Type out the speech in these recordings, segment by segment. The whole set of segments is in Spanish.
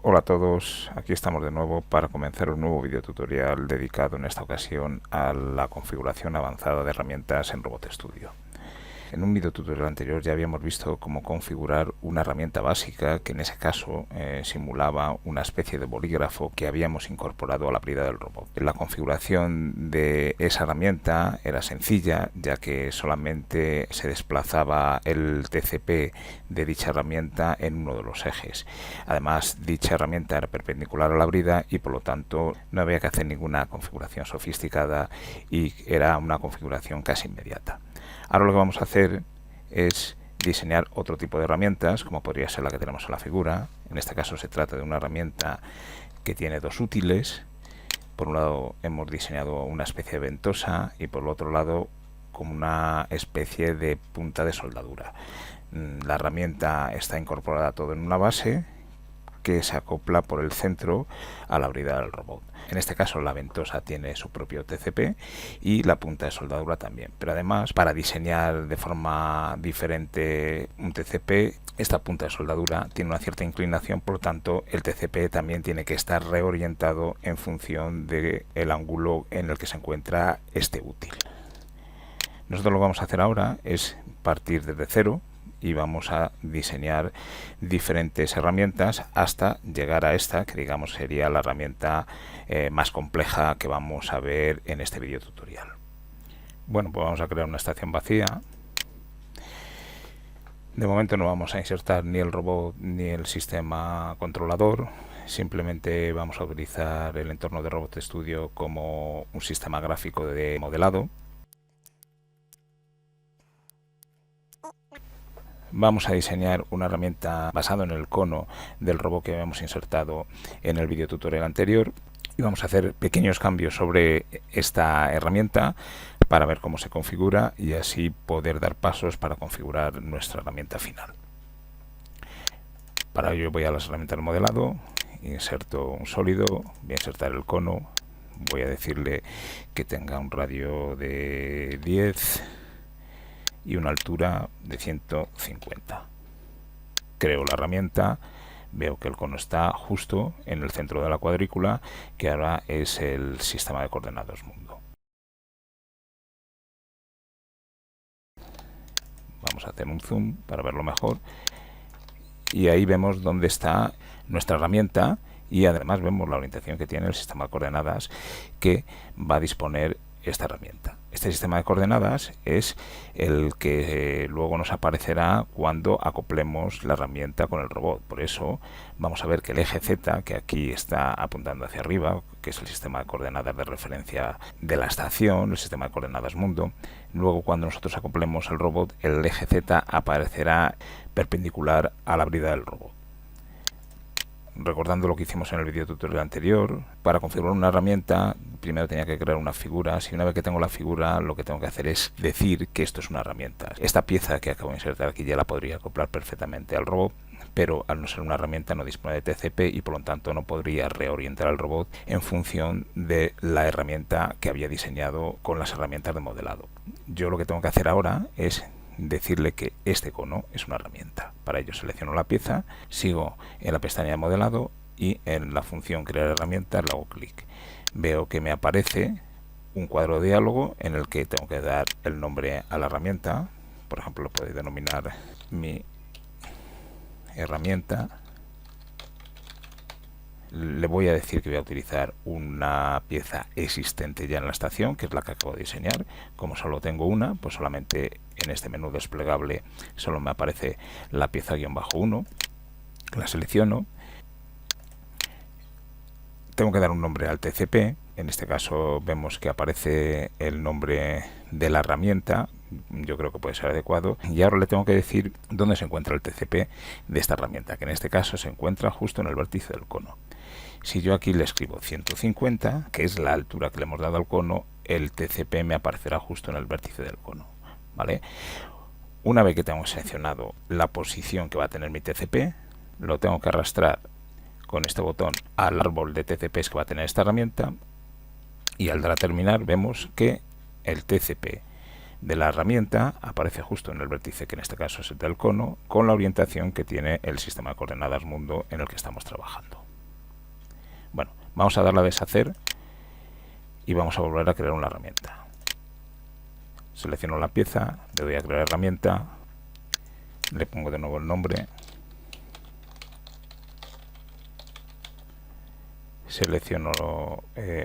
Hola a todos, aquí estamos de nuevo para comenzar un nuevo video tutorial dedicado en esta ocasión a la configuración avanzada de herramientas en Robot Studio. En un video tutorial anterior ya habíamos visto cómo configurar una herramienta básica que en ese caso simulaba una especie de bolígrafo que habíamos incorporado a la brida del robot. La configuración de esa herramienta era sencilla, ya que solamente se desplazaba el TCP de dicha herramienta en uno de los ejes. Además, dicha herramienta era perpendicular a la brida y por lo tanto no había que hacer ninguna configuración sofisticada y era una configuración casi inmediata. Ahora lo que vamos a hacer es diseñar otro tipo de herramientas, como podría ser la que tenemos en la figura. En este caso se trata de una herramienta que tiene dos útiles. Por un lado hemos diseñado una especie de ventosa y por el otro lado como una especie de punta de soldadura. La herramienta está incorporada todo en una base que se acopla por el centro a la brida del robot. En este caso la ventosa tiene su propio TCP y la punta de soldadura también, pero además para diseñar de forma diferente un TCP, esta punta de soldadura tiene una cierta inclinación, por lo tanto el TCP también tiene que estar reorientado en función del ángulo en el que se encuentra este útil. Nosotros lo que vamos a hacer ahora es partir desde cero y vamos a diseñar diferentes herramientas hasta llegar a esta, que digamos sería la herramienta más compleja que vamos a ver en este video tutorial. Bueno, pues vamos a crear una estación vacía. De momento no vamos a insertar ni el robot ni el sistema controlador, simplemente vamos a utilizar el entorno de Robot Studio como un sistema gráfico de modelado. Vamos a diseñar una herramienta basada en el cono del robot que habíamos insertado en el video tutorial anterior y vamos a hacer pequeños cambios sobre esta herramienta para ver cómo se configura y así poder dar pasos para configurar nuestra herramienta final. Para ello voy a las herramientas de modelado, inserto un sólido, voy a insertar el cono, voy a decirle que tenga un radio de 10 y una altura de 150. Creo la herramienta, veo que el cono está justo en el centro de la cuadrícula, que ahora es el sistema de coordenadas mundo. Vamos a hacer un zoom para verlo mejor y ahí vemos dónde está nuestra herramienta y además vemos la orientación que tiene el sistema de coordenadas que va a disponer esta herramienta. Este sistema de coordenadas es el que luego nos aparecerá cuando acoplemos la herramienta con el robot. Por eso vamos a ver que el eje Z, que aquí está apuntando hacia arriba, que es el sistema de coordenadas de referencia de la estación, el sistema de coordenadas mundo, luego cuando nosotros acoplemos el robot, el eje Z aparecerá perpendicular a la brida del robot. Recordando lo que hicimos en el video tutorial anterior, para configurar una herramienta primero tenía que crear unas figuras y una vez que tengo la figura lo que tengo que hacer es decir que esto es una herramienta. Esta pieza que acabo de insertar aquí ya la podría acoplar perfectamente al robot, pero al no ser una herramienta no dispone de TCP y por lo tanto no podría reorientar al robot en función de la herramienta que había diseñado con las herramientas de modelado. Yo lo que tengo que hacer ahora es decirle que este cono es una herramienta. Para ello selecciono la pieza, sigo en la pestaña de modelado y en la función crear herramienta le hago clic. Veo que me aparece un cuadro de diálogo en el que tengo que dar el nombre a la herramienta. Por ejemplo, lo puedo denominar mi herramienta. Le voy a decir que voy a utilizar una pieza existente ya en la estación, que es la que acabo de diseñar. Como solo tengo una, pues solamente en este menú desplegable solo me aparece la pieza -1. La selecciono. Tengo que dar un nombre al TCP. En este caso vemos que aparece el nombre de la herramienta. Yo creo que puede ser adecuado. Y ahora le tengo que decir dónde se encuentra el TCP de esta herramienta, que en este caso se encuentra justo en el vértice del cono. Si yo aquí le escribo 150, que es la altura que le hemos dado al cono, el TCP me aparecerá justo en el vértice del cono, ¿vale? Una vez que tengo seleccionado la posición que va a tener mi TCP, lo tengo que arrastrar con este botón al árbol de TCPs que va a tener esta herramienta y al dar a terminar vemos que el TCP de la herramienta aparece justo en el vértice, que en este caso es el del cono, con la orientación que tiene el sistema de coordenadas mundo en el que estamos trabajando. Bueno, vamos a darle a deshacer y vamos a volver a crear una herramienta. Selecciono la pieza, le doy a crear herramienta, le pongo de nuevo el nombre, selecciono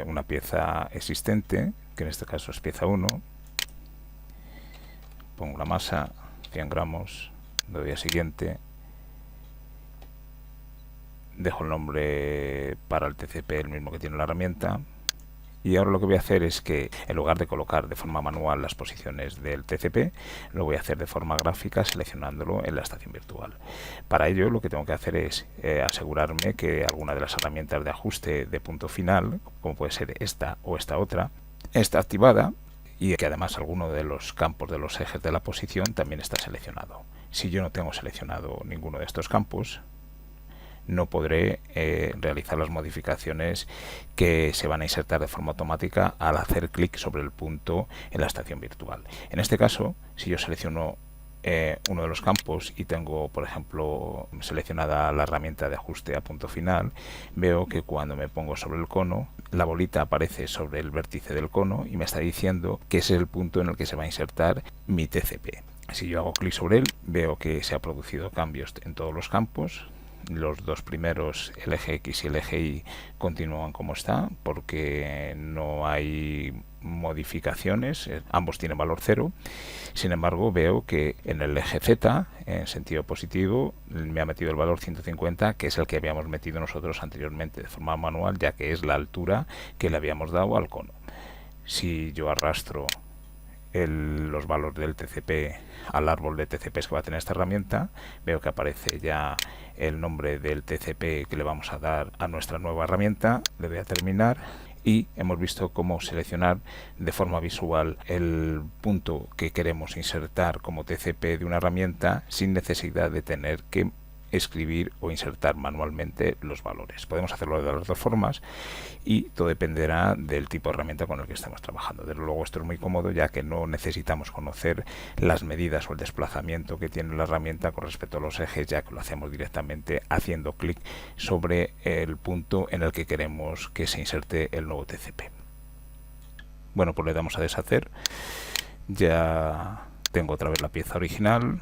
una pieza existente, que en este caso es pieza 1, pongo la masa, 100 gramos, le doy a siguiente, dejo el nombre para el TCP el mismo que tiene la herramienta. Y ahora lo que voy a hacer es que, en lugar de colocar de forma manual las posiciones del TCP, lo voy a hacer de forma gráfica seleccionándolo en la estación virtual. Para ello lo que tengo que hacer es asegurarme que alguna de las herramientas de ajuste de punto final, como puede ser esta o esta otra, está activada y que además alguno de los campos de los ejes de la posición también está seleccionado. Si yo no tengo seleccionado ninguno de estos campos, no podré realizar las modificaciones que se van a insertar de forma automática al hacer clic sobre el punto en la estación virtual. En este caso, si yo selecciono uno de los campos y tengo, por ejemplo, seleccionada la herramienta de ajuste a punto final, veo que cuando me pongo sobre el cono, la bolita aparece sobre el vértice del cono y me está diciendo que ese es el punto en el que se va a insertar mi TCP. Si yo hago clic sobre él, veo que se han producido cambios en todos los campos. Los dos primeros, el eje X y el eje Y, continúan como está porque no hay modificaciones, ambos tienen valor 0. Sin embargo, veo que en el eje Z, en sentido positivo, me ha metido el valor 150, que es el que habíamos metido nosotros anteriormente de forma manual, ya que es la altura que le habíamos dado al cono. Si yo arrastro los valores del TCP al árbol de TCPs que va a tener esta herramienta, veo que aparece ya el nombre del TCP que le vamos a dar a nuestra nueva herramienta. Le doy a terminar y hemos visto cómo seleccionar de forma visual el punto que queremos insertar como TCP de una herramienta sin necesidad de tener que escribir o insertar manualmente los valores. Podemos hacerlo de las dos formas y todo dependerá del tipo de herramienta con el que estemos trabajando. Desde luego esto es muy cómodo, ya que no necesitamos conocer las medidas o el desplazamiento que tiene la herramienta con respecto a los ejes, ya que lo hacemos directamente haciendo clic sobre el punto en el que queremos que se inserte el nuevo TCP. Bueno, pues le damos a deshacer. Ya tengo otra vez la pieza original.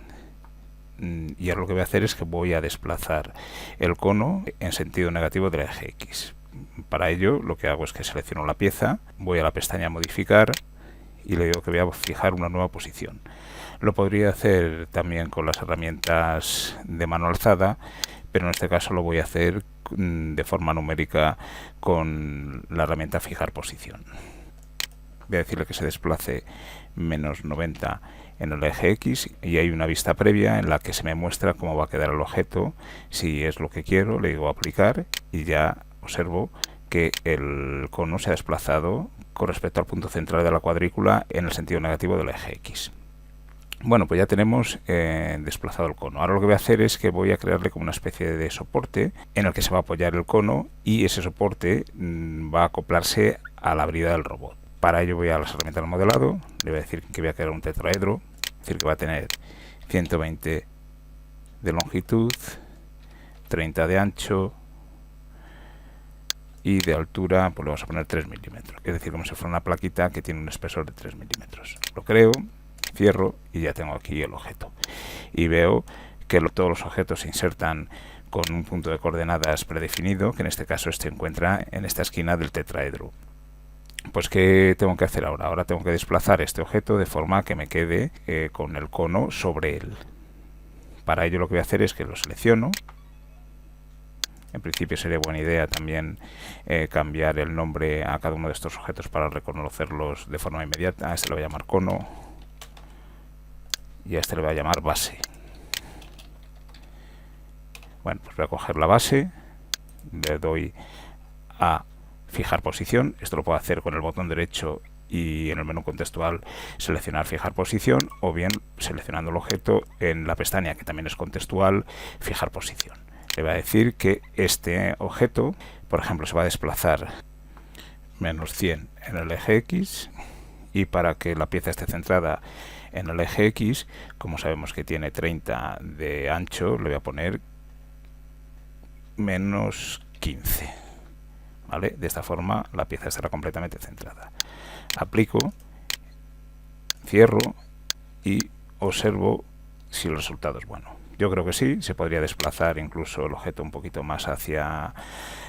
Y ahora lo que voy a hacer es que voy a desplazar el cono en sentido negativo del eje X. Para ello lo que hago es que selecciono la pieza, voy a la pestaña modificar y le digo que voy a fijar una nueva posición. Lo podría hacer también con las herramientas de mano alzada, pero en este caso lo voy a hacer de forma numérica con la herramienta fijar posición. Voy a decirle que se desplace menos 90 en el eje X y hay una vista previa en la que se me muestra cómo va a quedar el objeto. Si es lo que quiero, le digo aplicar y ya observo que el cono se ha desplazado con respecto al punto central de la cuadrícula en el sentido negativo del eje X. Bueno, pues ya tenemos desplazado el cono. Ahora lo que voy a hacer es que voy a crearle como una especie de soporte en el que se va a apoyar el cono y ese soporte va a acoplarse a la brida del robot. Para ello voy a las herramientas del modelado, le voy a decir que voy a crear un tetraedro, es decir, que va a tener 120 de longitud, 30 de ancho y de altura, pues le vamos a poner 3 milímetros, es decir, como si fuera una plaquita que tiene un espesor de 3 milímetros. Lo creo, cierro y ya tengo aquí el objeto. Y veo que todos los objetos se insertan con un punto de coordenadas predefinido, que en este caso se encuentra en esta esquina del tetraedro. Pues ¿qué tengo que hacer ahora? Ahora tengo que desplazar este objeto de forma que me quede con el cono sobre él. Para ello lo que voy a hacer es que lo selecciono. En principio sería buena idea también cambiar el nombre a cada uno de estos objetos para reconocerlos de forma inmediata. A este le voy a llamar cono y a este le voy a llamar base. Bueno, pues voy a coger la base, le doy a fijar posición. Esto lo puedo hacer con el botón derecho y en el menú contextual seleccionar fijar posición, o bien seleccionando el objeto en la pestaña que también es contextual, fijar posición. Le voy a decir que este objeto, por ejemplo, se va a desplazar menos 100 en el eje X, y para que la pieza esté centrada en el eje X, como sabemos que tiene 30 de ancho, le voy a poner menos 15. ¿vale? De esta forma la pieza estará completamente centrada. Aplico, cierro y observo si el resultado es bueno. Yo creo que sí, se podría desplazar incluso el objeto un poquito más hacia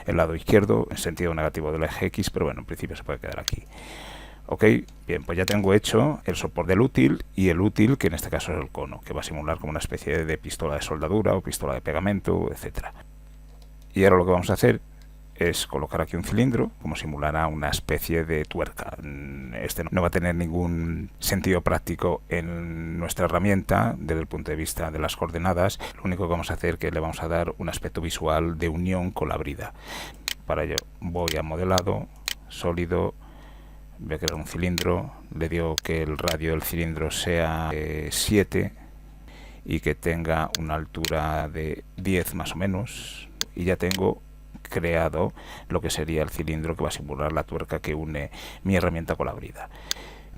el lado izquierdo, en sentido negativo del eje X, pero bueno, en principio se puede quedar aquí. Ok, bien, pues ya tengo hecho el soporte del útil y el útil, que en este caso es el cono, que va a simular como una especie de pistola de soldadura o pistola de pegamento, etcétera. Y ahora lo que vamos a hacer es colocar aquí un cilindro, como simulará una especie de tuerca. Este no va a tener ningún sentido práctico en nuestra herramienta desde el punto de vista de las coordenadas. Lo único que vamos a hacer es que le vamos a dar un aspecto visual de unión con la brida. Para ello voy a modelado, sólido, voy a crear un cilindro, le digo que el radio del cilindro sea 7 y que tenga una altura de 10 más o menos, y ya tengo creado lo que sería el cilindro que va a simular la tuerca que une mi herramienta con la brida.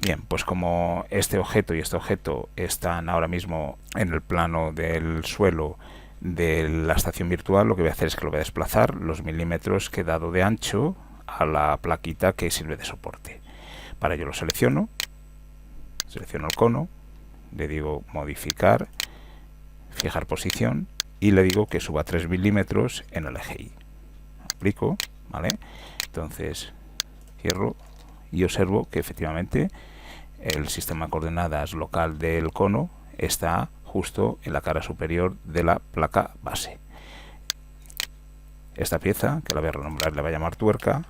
Bien, pues como este objeto y este objeto están ahora mismo en el plano del suelo de la estación virtual, lo que voy a hacer es que lo voy a desplazar los milímetros que he dado de ancho a la plaquita que sirve de soporte. Para ello lo selecciono el cono, le digo modificar, fijar posición y le digo que suba 3 milímetros en el eje Y. Aplico, ¿vale? Entonces cierro y observo que efectivamente el sistema de coordenadas local del cono está justo en la cara superior de la placa base. Esta pieza, que la voy a renombrar, le voy a llamar tuerca,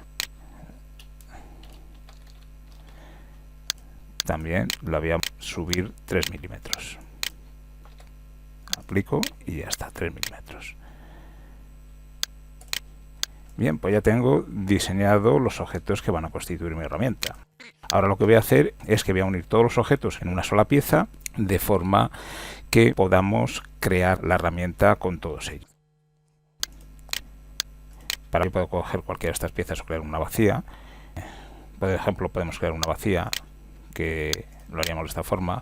también la voy a subir 3 milímetros. Aplico y ya está, 3 milímetros. Bien, pues ya tengo diseñado los objetos que van a constituir mi herramienta. Ahora lo que voy a hacer es que voy a unir todos los objetos en una sola pieza de forma que podamos crear la herramienta con todos ellos. Para ello puedo coger cualquiera de estas piezas o crear una vacía. Por ejemplo, podemos crear una vacía que lo haríamos de esta forma.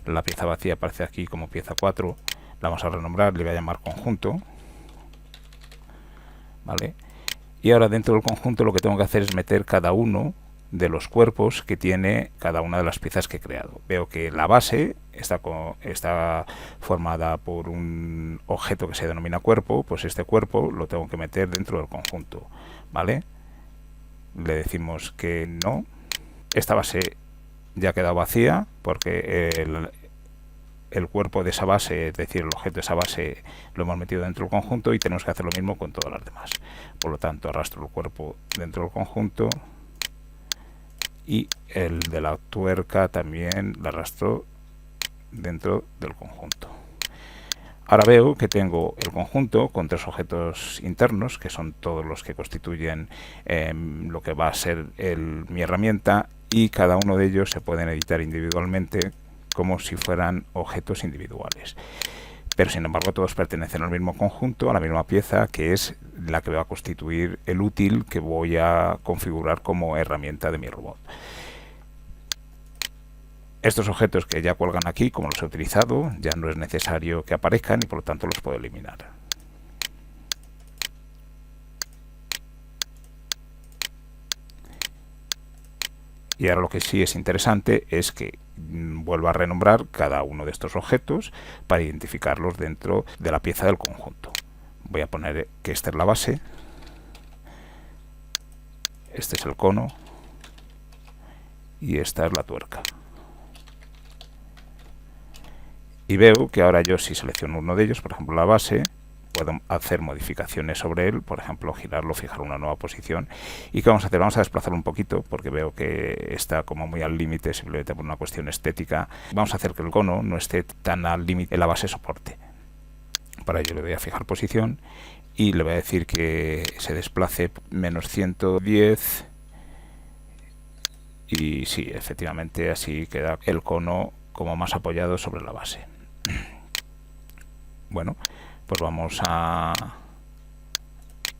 La pieza vacía aparece aquí como pieza 4. La vamos a renombrar, le voy a llamar conjunto. ¿Vale? Y ahora dentro del conjunto lo que tengo que hacer es meter cada uno de los cuerpos que tiene cada una de las piezas que he creado. Veo que la base está formada por un objeto que se denomina cuerpo, pues este cuerpo lo tengo que meter dentro del conjunto, ¿vale? Le decimos que no. Esta base ya ha quedado vacía porque el cuerpo de esa base, es decir, el objeto de esa base, lo hemos metido dentro del conjunto y tenemos que hacer lo mismo con todas las demás. Por lo tanto, arrastro el cuerpo dentro del conjunto y el de la tuerca también lo arrastro dentro del conjunto. Ahora veo que tengo el conjunto con 3 objetos internos, que son todos los que constituyen lo que va a ser mi herramienta, y cada uno de ellos se pueden editar individualmente como si fueran objetos individuales. Pero sin embargo todos pertenecen al mismo conjunto, a la misma pieza, que es la que va a constituir el útil que voy a configurar como herramienta de mi robot. Estos objetos que ya cuelgan aquí, como los he utilizado, ya no es necesario que aparezcan y por lo tanto los puedo eliminar. Y ahora lo que sí es interesante es que vuelvo a renombrar cada uno de estos objetos para identificarlos dentro de la pieza del conjunto. Voy a poner que esta es la base, este es el cono y esta es la tuerca. Y veo que ahora yo si selecciono uno de ellos, por ejemplo la base, puedo hacer modificaciones sobre él, por ejemplo girarlo, fijar una nueva posición. ¿Y qué vamos a hacer? Vamos a desplazarlo un poquito porque veo que está como muy al límite, simplemente por una cuestión estética. Vamos a hacer que el cono no esté tan al límite en la base soporte. Para ello le voy a fijar posición y le voy a decir que se desplace menos 110 y sí, efectivamente así queda el cono como más apoyado sobre la base. Bueno, pues vamos a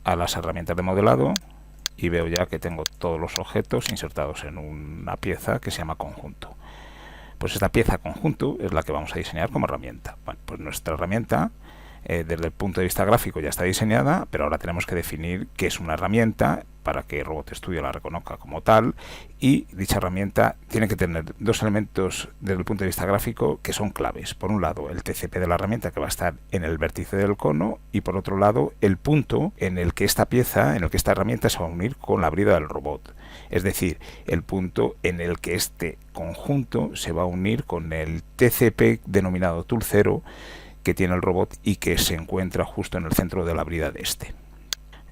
las herramientas de modelado y veo ya que tengo todos los objetos insertados en una pieza que se llama conjunto. Pues esta pieza conjunto es la que vamos a diseñar como herramienta. Bueno, pues nuestra herramienta desde el punto de vista gráfico ya está diseñada, pero ahora tenemos que definir qué es una herramienta para que Robot Studio la reconozca como tal, y dicha herramienta tiene que tener dos elementos desde el punto de vista gráfico que son claves. Por un lado, el TCP de la herramienta, que va a estar en el vértice del cono, y por otro lado, el punto en el que esta herramienta se va a unir con la brida del robot. Es decir, el punto en el que este conjunto se va a unir con el TCP denominado tool 0 que tiene el robot y que se encuentra justo en el centro de la brida de este.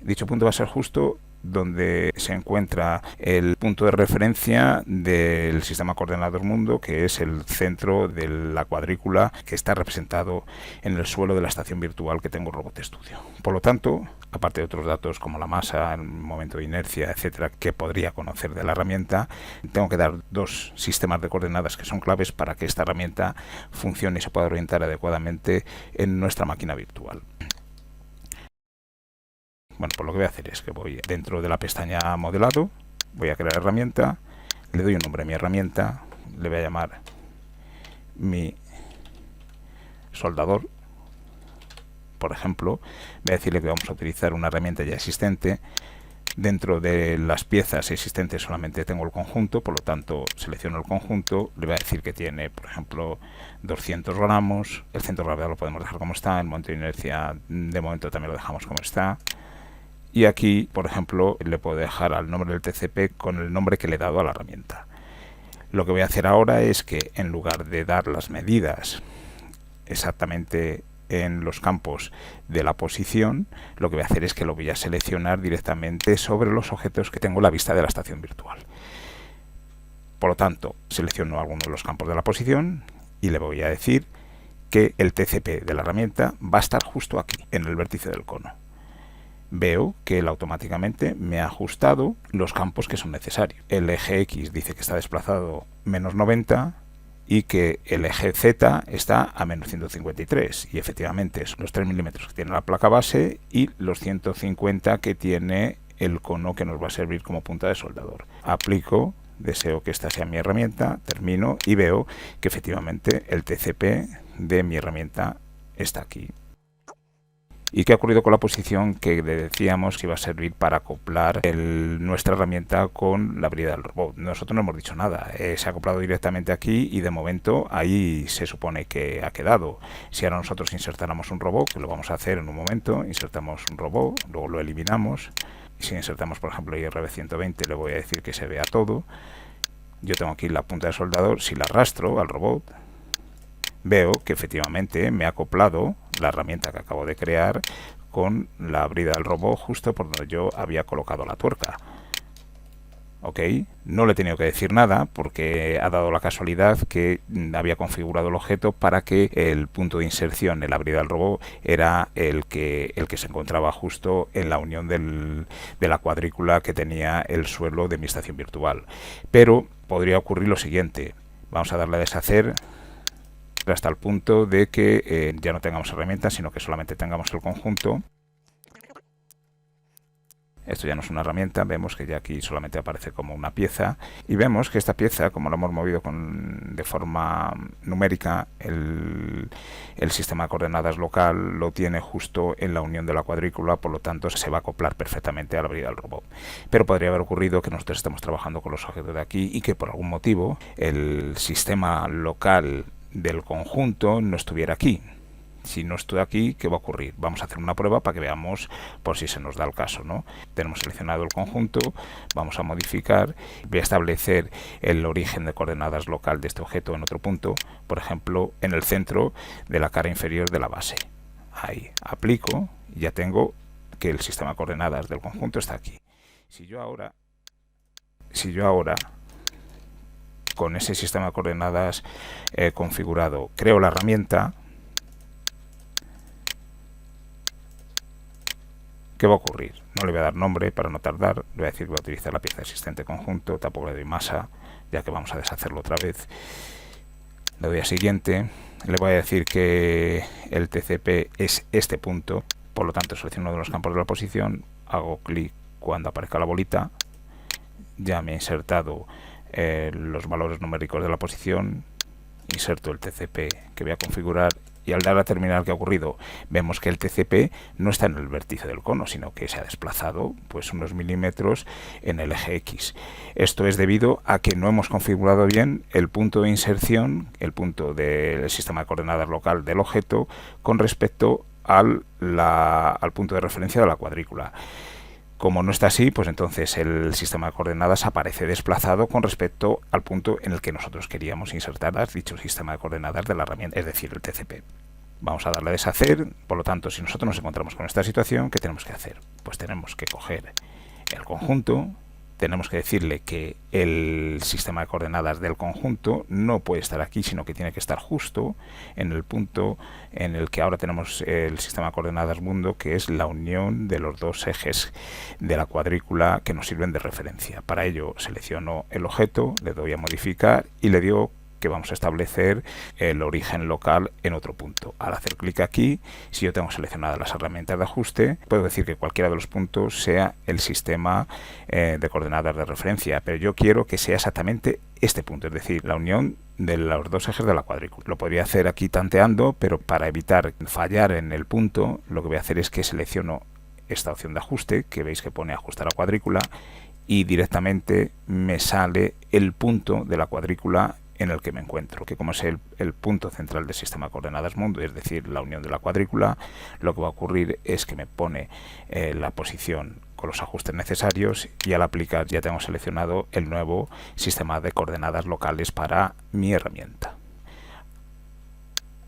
Dicho punto va a ser justo donde se encuentra el punto de referencia del sistema coordenados mundo, que es el centro de la cuadrícula que está representado en el suelo de la estación virtual que tengo Robot Studio. Por lo tanto, aparte de otros datos como la masa, el momento de inercia, etcétera, que podría conocer de la herramienta, tengo que dar dos sistemas de coordenadas que son claves para que esta herramienta funcione y se pueda orientar adecuadamente en nuestra máquina virtual. Bueno, pues lo que voy a hacer es que voy dentro de la pestaña modelado, voy a crear herramienta, le doy un nombre a mi herramienta, le voy a llamar mi soldador. Por ejemplo, voy a decirle que vamos a utilizar una herramienta ya existente. Dentro de las piezas existentes solamente tengo el conjunto, por lo tanto selecciono el conjunto, le voy a decir que tiene, por ejemplo, 200 gramos, el centro de gravedad lo podemos dejar como está, el momento de inercia de momento también lo dejamos como está. Y aquí, por ejemplo, le puedo dejar al nombre del TCP con el nombre que le he dado a la herramienta. Lo que voy a hacer ahora es que en lugar de dar las medidas exactamente en los campos de la posición, lo que voy a hacer es que lo voy a seleccionar directamente sobre los objetos que tengo en la vista de la estación virtual. Por lo tanto, selecciono alguno de los campos de la posición y le voy a decir que el TCP de la herramienta va a estar justo aquí, en el vértice del cono. Veo que él automáticamente me ha ajustado los campos que son necesarios. El eje X dice que está desplazado menos 90 y que el eje Z está a menos 153. Y efectivamente son los 3 milímetros que tiene la placa base y los 150 que tiene el cono que nos va a servir como punta de soldador. Aplico, deseo que esta sea mi herramienta, termino y veo que efectivamente el TCP de mi herramienta está aquí. ¿Y qué ha ocurrido con la posición que decíamos que iba a servir para acoplar nuestra herramienta con la brida del robot? Nosotros no hemos dicho nada, se ha acoplado directamente aquí y de momento ahí se supone que ha quedado. Si ahora nosotros insertáramos un robot, que lo vamos a hacer en un momento, insertamos un robot, luego lo eliminamos. Y si insertamos, por ejemplo, IRB 120, le voy a decir que se vea todo. Yo tengo aquí la punta de soldador, si la arrastro al robot, veo que efectivamente me ha acoplado la herramienta que acabo de crear con la brida del robot justo por donde yo había colocado la tuerca. ¿Ok? No le he tenido que decir nada porque ha dado la casualidad que había configurado el objeto para que el punto de inserción en la brida del robot era el que se encontraba justo en la unión de la cuadrícula que tenía el suelo de mi estación virtual. Pero podría ocurrir lo siguiente. Vamos a darle a deshacer hasta el punto de que ya no tengamos herramientas, sino que solamente tengamos el conjunto. Esto ya no es una herramienta, vemos que ya aquí solamente aparece como una pieza y vemos que esta pieza, como lo hemos movido de forma numérica, el sistema de coordenadas local lo tiene justo en la unión de la cuadrícula, por lo tanto se va a acoplar perfectamente a la brida del robot. Pero podría haber ocurrido que nosotros estemos trabajando con los objetos de aquí y que por algún motivo el sistema local del conjunto no estuviera aquí. Si no estoy aquí, ¿qué va a ocurrir? Vamos a hacer una prueba para que veamos por si se nos da el caso, ¿no? Tenemos seleccionado el conjunto, vamos a modificar, voy a establecer el origen de coordenadas local de este objeto en otro punto, por ejemplo, en el centro de la cara inferior de la base. Ahí, aplico y ya tengo que el sistema de coordenadas del conjunto está aquí. Si yo ahora con ese sistema de coordenadas configurado creo la herramienta, ¿qué va a ocurrir? No le voy a dar nombre para no tardar, le voy a decir que voy a utilizar la pieza existente conjunto, tampoco le doy masa, ya que vamos a deshacerlo otra vez. Le doy a siguiente, le voy a decir que el TCP es este punto, por lo tanto selecciono uno de los campos de la posición, hago clic cuando aparezca la bolita, ya me he insertado los valores numéricos de la posición, inserto el TCP que voy a configurar Y al dar a terminar, ¿qué ha ocurrido? Vemos que el TCP no está en el vértice del cono, sino que se ha desplazado pues unos milímetros en el eje X. Esto es debido a que no hemos configurado bien el punto de inserción, el punto del sistema de coordenadas local del objeto con respecto al punto de referencia de la cuadrícula. Como no está así, pues entonces el sistema de coordenadas aparece desplazado con respecto al punto en el que nosotros queríamos insertar dicho sistema de coordenadas de la herramienta, es decir, el TCP. Vamos a darle a deshacer. Por lo tanto, si nosotros nos encontramos con esta situación, ¿qué tenemos que hacer? Pues tenemos que coger el conjunto, tenemos que decirle que el sistema de coordenadas del conjunto no puede estar aquí, sino que tiene que estar justo en el punto en el que ahora tenemos el sistema de coordenadas mundo, que es la unión de los dos ejes de la cuadrícula que nos sirven de referencia. Para ello selecciono el objeto, le doy a modificar y le digo que vamos a establecer el origen local en otro punto. Al hacer clic aquí, si yo tengo seleccionadas las herramientas de ajuste, puedo decir que cualquiera de los puntos sea el sistema de coordenadas de referencia, pero yo quiero que sea exactamente este punto, es decir, la unión de los dos ejes de la cuadrícula. Lo podría hacer aquí tanteando, pero para evitar fallar en el punto, lo que voy a hacer es que selecciono esta opción de ajuste, que veis que pone ajustar a cuadrícula, y directamente me sale el punto de la cuadrícula en el que me encuentro, que como es el punto central del sistema de coordenadas mundo, es decir, la unión de la cuadrícula, lo que va a ocurrir es que me pone la posición con los ajustes necesarios y al aplicar ya tengo seleccionado el nuevo sistema de coordenadas locales para mi herramienta.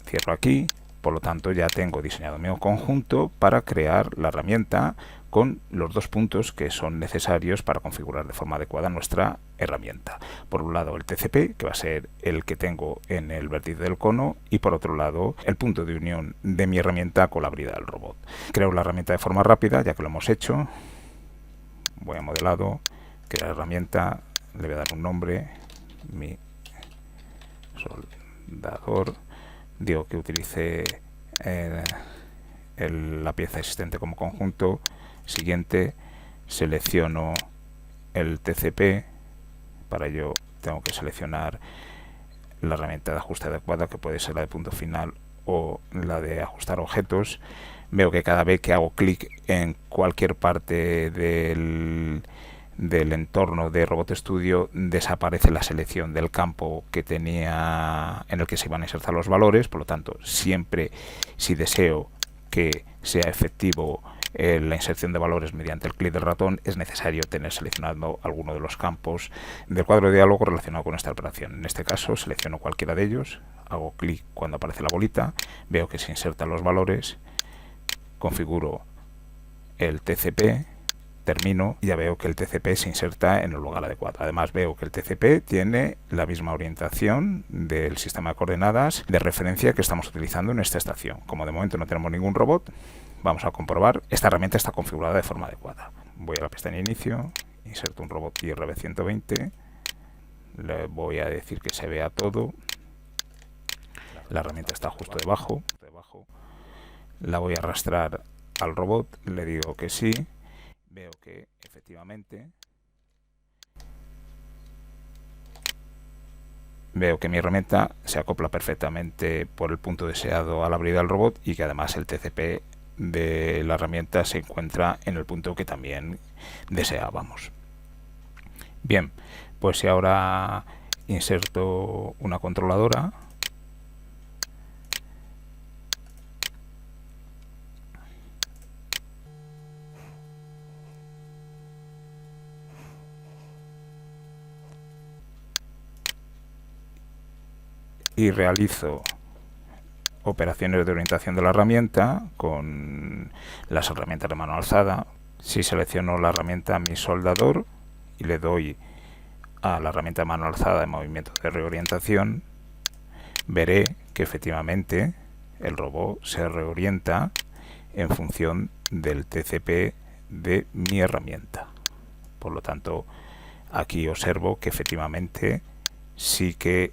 Cierro aquí, por lo tanto ya tengo diseñado mi conjunto para crear la herramienta con los dos puntos que son necesarios para configurar de forma adecuada nuestra herramienta. Por un lado el TCP, que va a ser el que tengo en el vértice del cono, y por otro lado el punto de unión de mi herramienta con la brida del robot. Creo la herramienta de forma rápida, ya que lo hemos hecho. Voy a modelado, crear herramienta, le voy a dar un nombre, mi soldador. Digo que utilice la pieza existente como conjunto. Siguiente, selecciono el TCP. Para ello tengo que seleccionar la herramienta de ajuste adecuada, que puede ser la de punto final o la de ajustar objetos. Veo que cada vez que hago clic en cualquier parte del entorno de Robot Studio desaparece la selección del campo que tenía en el que se iban a insertar los valores. Por lo tanto, siempre si deseo que sea efectivo la inserción de valores mediante el clic del ratón, es necesario tener seleccionado alguno de los campos del cuadro de diálogo relacionado con esta operación. En este caso selecciono cualquiera de ellos, hago clic cuando aparece la bolita, veo que se insertan los valores, configuro el TCP, termino y ya veo que el TCP se inserta en el lugar adecuado. Además veo que el TCP tiene la misma orientación del sistema de coordenadas de referencia que estamos utilizando en esta estación. Como de momento no tenemos ningún robot, vamos a comprobar. Esta herramienta está configurada de forma adecuada. Voy a la pestaña inicio, inserto un robot IRB120, le voy a decir que se vea todo. La herramienta está justo debajo. La voy a arrastrar al robot, le digo que sí. Veo que efectivamente mi herramienta se acopla perfectamente por el punto deseado a la brida del robot y que además el TCP de la herramienta se encuentra en el punto que también deseábamos. Bien, pues si ahora inserto una controladora, y realizo operaciones de orientación de la herramienta con las herramientas de mano alzada. Si selecciono la herramienta mi soldador y le doy a la herramienta de mano alzada en movimiento de reorientación, veré que efectivamente el robot se reorienta en función del TCP de mi herramienta. Por lo tanto, aquí observo que efectivamente sí que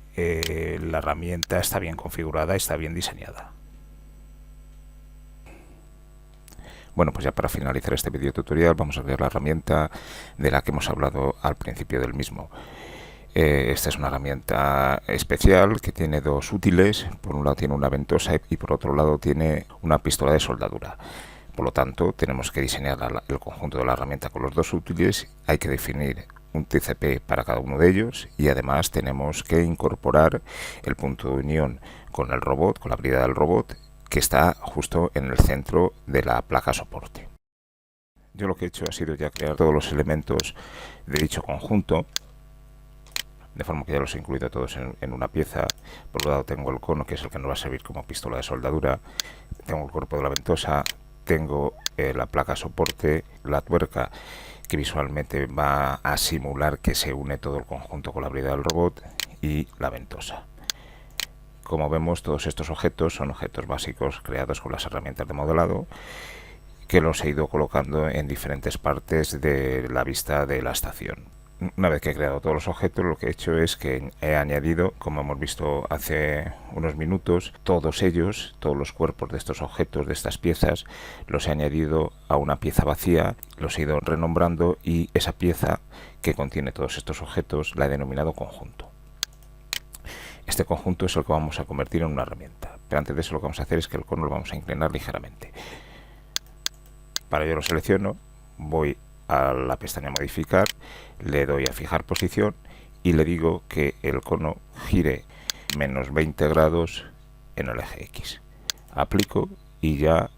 la herramienta está bien configurada, está bien diseñada. Bueno, pues ya para finalizar este vídeo tutorial vamos a ver la herramienta de la que hemos hablado al principio del mismo. Esta es una herramienta especial que tiene dos útiles. Por un lado tiene una ventosa y por otro lado tiene una pistola de soldadura. Por lo tanto, tenemos que diseñar el conjunto de la herramienta con los dos útiles. Hay que definir un TCP para cada uno de ellos y además tenemos que incorporar el punto de unión con el robot, con la brida del robot, que está justo en el centro de la placa soporte. Yo lo que he hecho ha sido ya crear todos los elementos de dicho conjunto, de forma que ya los he incluido todos en una pieza. Por un lado tengo el cono, que es el que nos va a servir como pistola de soldadura, tengo el cuerpo de la ventosa, tengo la placa soporte, la tuerca que visualmente va a simular que se une todo el conjunto con la brida del robot, y la ventosa. Como vemos, todos estos objetos son objetos básicos creados con las herramientas de modelado, que los he ido colocando en diferentes partes de la vista de la estación. Una vez que he creado todos los objetos, lo que he hecho es que he añadido, como hemos visto hace unos minutos, todos ellos, todos los cuerpos de estos objetos, de estas piezas, los he añadido a una pieza vacía, los he ido renombrando y esa pieza que contiene todos estos objetos la he denominado conjunto. Este conjunto es el que vamos a convertir en una herramienta, pero antes de eso lo que vamos a hacer es que el cono lo vamos a inclinar ligeramente. Para ello lo selecciono, voy a la pestaña modificar, le doy a fijar posición y le digo que el cono gire menos 20 grados en el eje X. Aplico y ya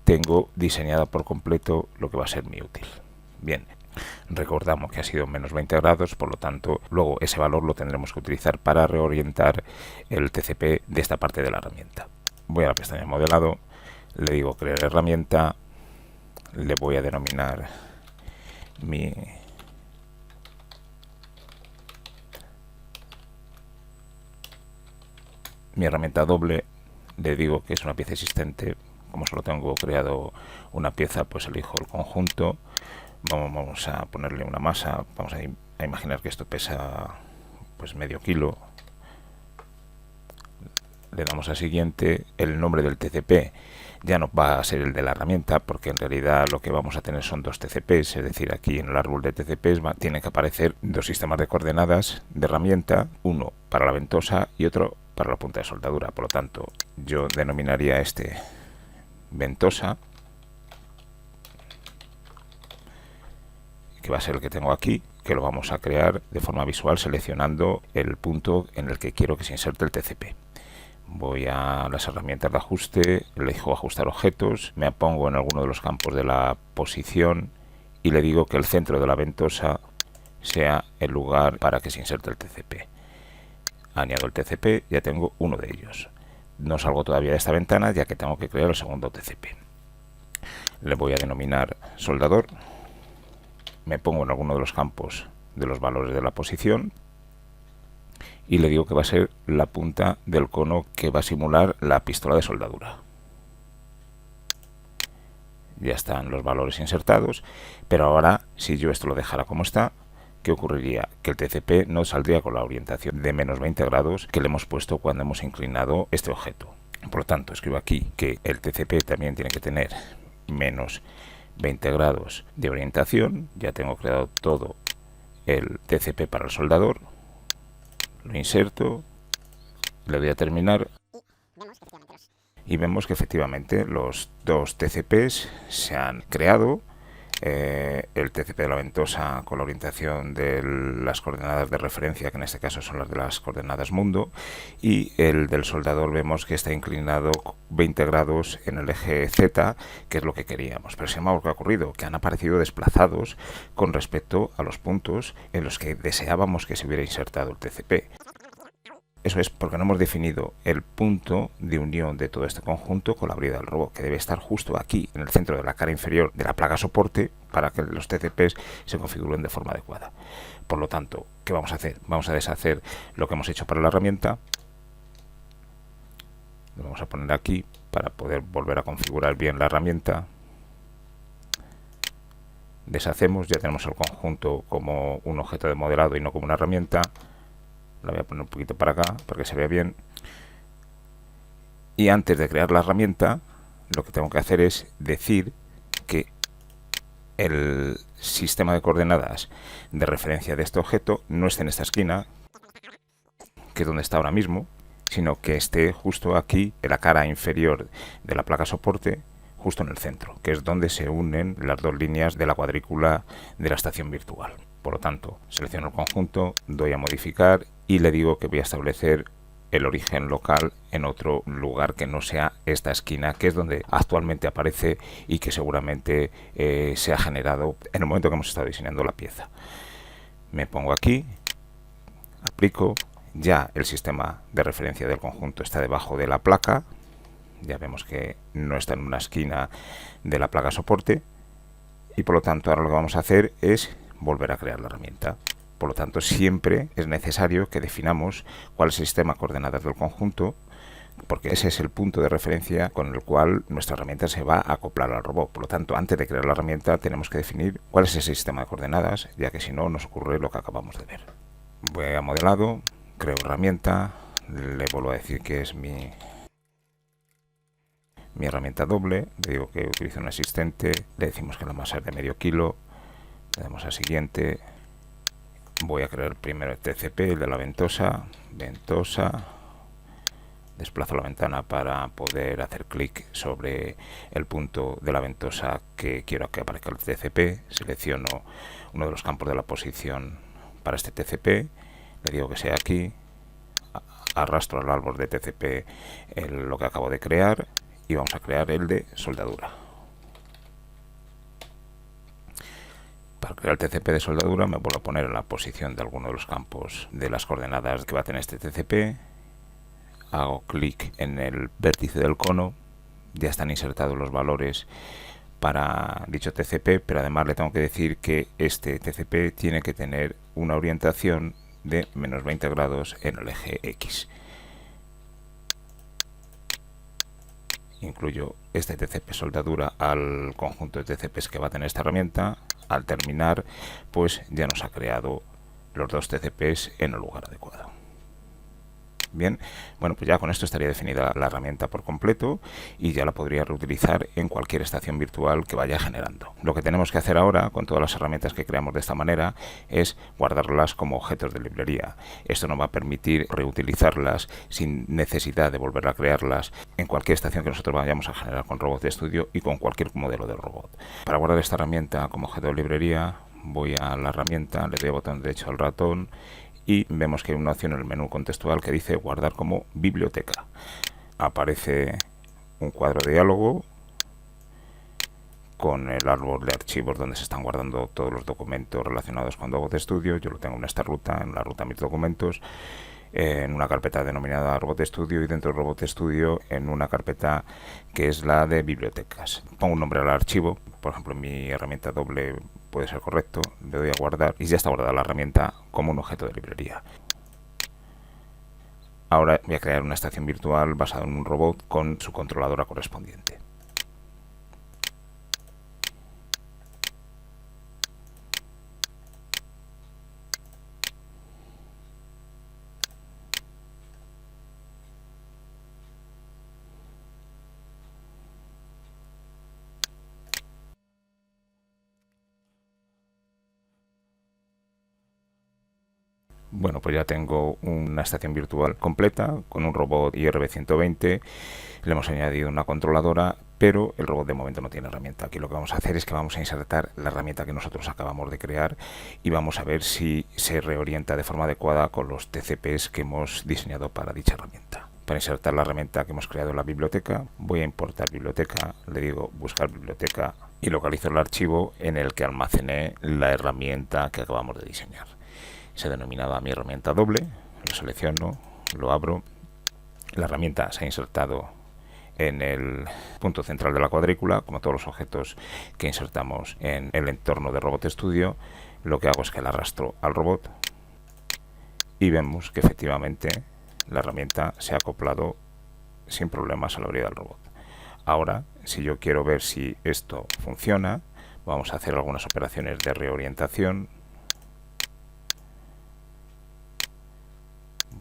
tengo diseñada por completo lo que va a ser mi útil. Bien, recordamos que ha sido menos 20 grados, por lo tanto luego ese valor lo tendremos que utilizar para reorientar el TCP de esta parte de la herramienta. Voy a la pestaña modelado, le digo crear herramienta, le voy a denominar mi herramienta doble, le digo que es una pieza existente. Como solo tengo creado una pieza, pues elijo el conjunto, vamos a ponerle una masa, vamos a imaginar que esto pesa pues medio kilo, le damos a siguiente. El nombre del TCP ya no va a ser el de la herramienta, porque en realidad lo que vamos a tener son dos TCPs, es decir, aquí en el árbol de TCPs tienen que aparecer dos sistemas de coordenadas de herramienta, uno para la ventosa y otro para la punta de soldadura. Por lo tanto, yo denominaría este ventosa, que va a ser el que tengo aquí, que lo vamos a crear de forma visual seleccionando el punto en el que quiero que se inserte el TCP. Voy a las herramientas de ajuste, elijo ajustar objetos, me pongo en alguno de los campos de la posición y le digo que el centro de la ventosa sea el lugar para que se inserte el TCP. Añado el TCP, ya tengo uno de ellos. No salgo todavía de esta ventana ya que tengo que crear el segundo TCP. Le voy a denominar soldador, me pongo en alguno de los campos de los valores de la posición y le digo que va a ser la punta del cono que va a simular la pistola de soldadura. Ya están los valores insertados, pero ahora si yo esto lo dejara como está, ¿qué ocurriría? Que el TCP no saldría con la orientación de menos 20 grados que le hemos puesto cuando hemos inclinado este objeto. Por lo tanto, escribo aquí que el TCP también tiene que tener menos 20 grados de orientación. Ya tengo creado todo el TCP para el soldador. Lo inserto, le doy a terminar y vemos que efectivamente los dos TCPs se han creado. El TCP de la ventosa con la orientación de las coordenadas de referencia, que en este caso son las de las coordenadas mundo, y el del soldador vemos que está inclinado 20 grados en el eje Z, que es lo que queríamos. Pero sin embargo, ¿qué ha ocurrido? Que han aparecido desplazados con respecto a los puntos en los que deseábamos que se hubiera insertado el TCP. Eso es porque no hemos definido el punto de unión de todo este conjunto con la brida del robot, que debe estar justo aquí, en el centro de la cara inferior de la placa soporte, para que los TCPs se configuren de forma adecuada. Por lo tanto, ¿qué vamos a hacer? Vamos a deshacer lo que hemos hecho para la herramienta. Lo vamos a poner aquí para poder volver a configurar bien la herramienta. Deshacemos, ya tenemos el conjunto como un objeto de modelado y no como una herramienta. La voy a poner un poquito para acá para que se vea bien. Y antes de crear la herramienta, lo que tengo que hacer es decir que el sistema de coordenadas de referencia de este objeto no esté en esta esquina, que es donde está ahora mismo, sino que esté justo aquí, en la cara inferior de la placa soporte, justo en el centro, que es donde se unen las dos líneas de la cuadrícula de la estación virtual. Por lo tanto, selecciono el conjunto, doy a modificar y le digo que voy a establecer el origen local en otro lugar que no sea esta esquina, que es donde actualmente aparece y que seguramente se ha generado en el momento que hemos estado diseñando la pieza. Me pongo aquí, aplico, ya el sistema de referencia del conjunto está debajo de la placa, ya vemos que no está en una esquina de la placa soporte y por lo tanto ahora lo que vamos a hacer es volver a crear la herramienta. Por lo tanto, siempre es necesario que definamos cuál es el sistema de coordenadas del conjunto, porque ese es el punto de referencia con el cual nuestra herramienta se va a acoplar al robot. Por lo tanto, antes de crear la herramienta tenemos que definir cuál es ese sistema de coordenadas, ya que si no nos ocurre lo que acabamos de ver. Voy a modelado, creo herramienta, le vuelvo a decir que es mi herramienta doble, le digo que utilizo un asistente, le decimos que la masa es de medio kilo, le damos a siguiente. Voy a crear primero el TCP, el de la ventosa, desplazo la ventana para poder hacer clic sobre el punto de la ventosa que quiero que aparezca el TCP, selecciono uno de los campos de la posición para este TCP, le digo que sea aquí, arrastro al árbol de TCP lo que acabo de crear y vamos a crear el de soldadura. Para crear el TCP de soldadura me vuelvo a poner en la posición de alguno de los campos de las coordenadas que va a tener este TCP, hago clic en el vértice del cono, ya están insertados los valores para dicho TCP, pero además le tengo que decir que este TCP tiene que tener una orientación de menos 20 grados en el eje X. Incluyo este TCP soldadura al conjunto de TCPs que va a tener esta herramienta. Al terminar, pues ya nos ha creado los dos TCPs en el lugar adecuado. Bien, bueno, pues ya con esto estaría definida la herramienta por completo y ya la podría reutilizar en cualquier estación virtual que vaya generando. Lo que tenemos que hacer ahora con todas las herramientas que creamos de esta manera es guardarlas como objetos de librería. Esto nos va a permitir reutilizarlas sin necesidad de volver a crearlas en cualquier estación que nosotros vayamos a generar con Robot Studio y con cualquier modelo de robot. Para guardar esta herramienta como objeto de librería, voy a la herramienta, le doy botón derecho al ratón y vemos que hay una opción en el menú contextual que dice guardar como biblioteca. Aparece un cuadro de diálogo con el árbol de archivos donde se están guardando todos los documentos relacionados con Robot Studio. Yo lo tengo en esta ruta, en la ruta mis documentos, en una carpeta denominada Robot Studio y dentro de Robot Studio en una carpeta que es la de bibliotecas. Pongo un nombre al archivo, por ejemplo en mi herramienta doble puede ser correcto, le doy a guardar y ya está guardada la herramienta como un objeto de librería. Ahora voy a crear una estación virtual basada en un robot con su controladora correspondiente. Bueno, pues ya tengo una estación virtual completa con un robot IRB120. Le hemos añadido una controladora, pero el robot de momento no tiene herramienta. Aquí lo que vamos a hacer es que vamos a insertar la herramienta que nosotros acabamos de crear y vamos a ver si se reorienta de forma adecuada con los TCPs que hemos diseñado para dicha herramienta. Para insertar la herramienta que hemos creado en la biblioteca, voy a importar biblioteca, le digo buscar biblioteca y localizo el archivo en el que almacené la herramienta que acabamos de diseñar. Se denominaba mi herramienta doble, lo selecciono, lo abro, la herramienta se ha insertado en el punto central de la cuadrícula, como todos los objetos que insertamos en el entorno de Robot Studio. Lo que hago es que la arrastro al robot y vemos que efectivamente la herramienta se ha acoplado sin problemas a la orilla del robot. Ahora, si yo quiero ver si esto funciona, vamos a hacer algunas operaciones de reorientación.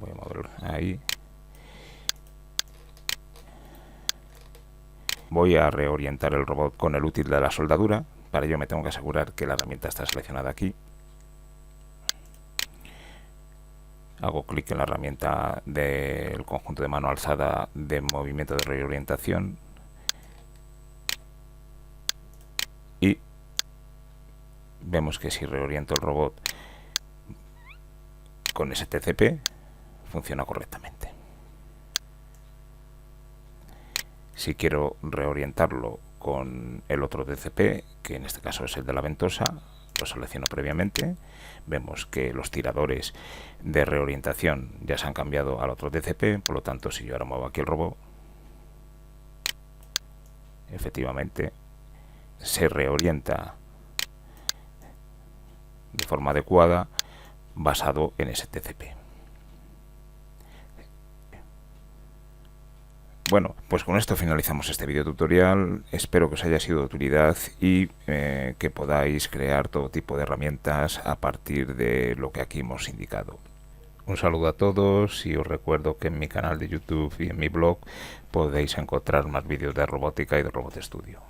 Voy a mover ahí. Voy a reorientar el robot con el útil de la soldadura, Para ello me tengo que asegurar que la herramienta está seleccionada aquí. Hago clic en la herramienta del conjunto de mano alzada de movimiento de reorientación y vemos que si reoriento el robot con STCP funciona correctamente. Si quiero reorientarlo con el otro TCP, que en este caso es el de la ventosa, lo selecciono previamente. Vemos que los tiradores de reorientación ya se han cambiado al otro TCP, por lo tanto, si yo ahora muevo aquí el robot, efectivamente se reorienta de forma adecuada basado en ese TCP. Bueno, pues con esto finalizamos este video tutorial. Espero que os haya sido de utilidad y que podáis crear todo tipo de herramientas a partir de lo que aquí hemos indicado. Un saludo a todos y os recuerdo que en mi canal de YouTube y en mi blog podéis encontrar más vídeos de robótica y de Robot Studio.